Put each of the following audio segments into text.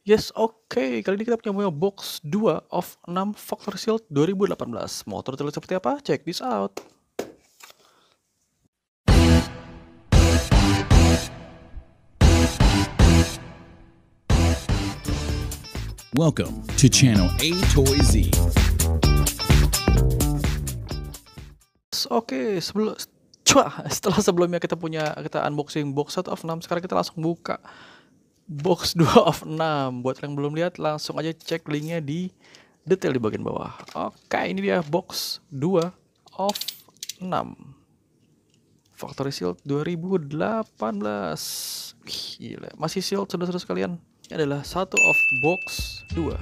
Yes, oke. Kali ini kita punya box 2 of 6 Factory Shield 2018. Mau tutorial seperti apa? Check this out. Welcome to channel AToyZ. Oke, setelah sebelumnya kita unboxing box 1 of 6, sekarang kita langsung buka box 2 of 6. Buat yang belum lihat, langsung aja cek linknya di detail di bagian bawah. Oke, ini dia box 2 of 6 Factory Shield 2018. Wih, gila. Masih shield, saudara-saudara sekalian. Ini adalah satu of box 2.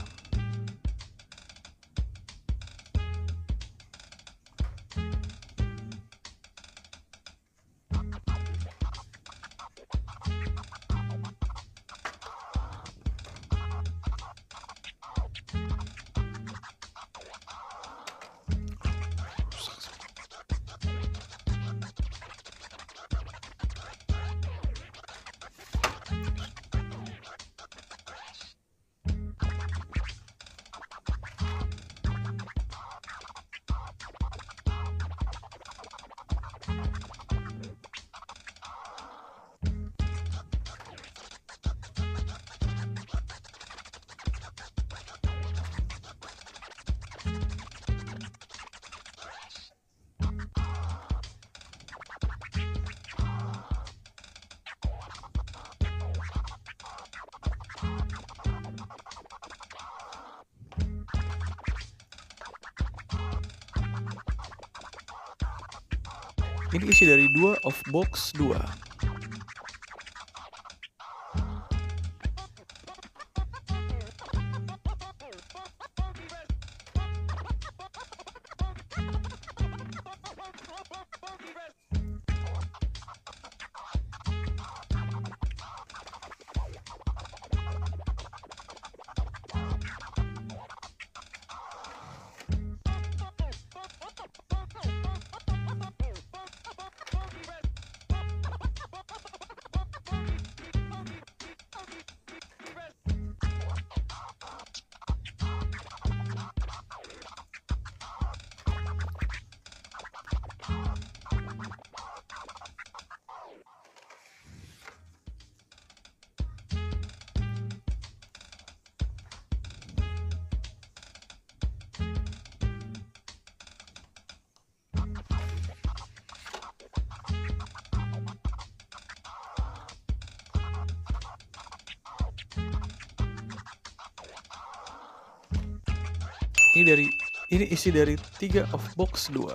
Ini isi dari 2 of box 2. Ini isi dari 3 of box 2.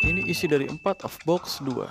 Ini isi dari 4 of box 2.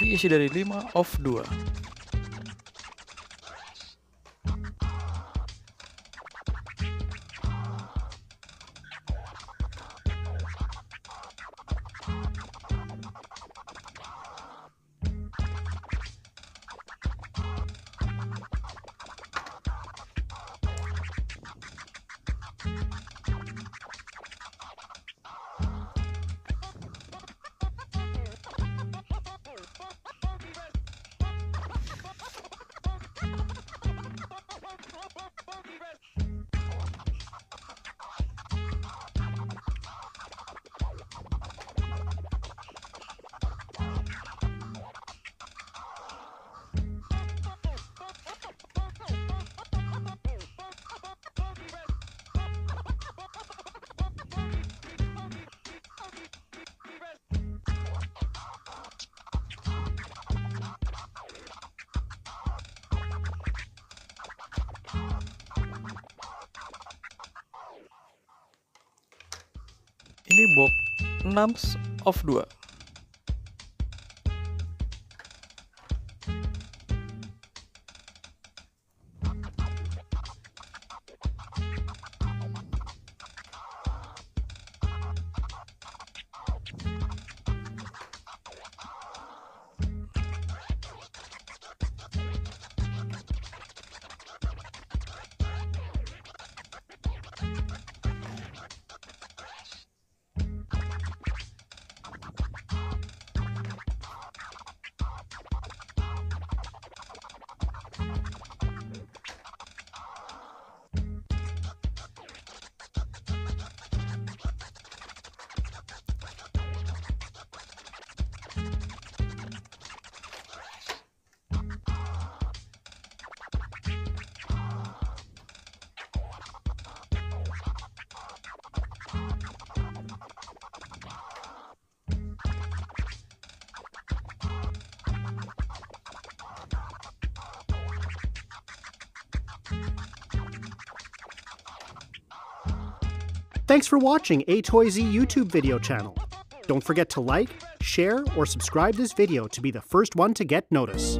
diisi dari 5 off 2. Ini box 6 off 2. Thanks for watching AToyZ YouTube video channel. Don't forget to like, share, or subscribe this video to be the first one to get notice.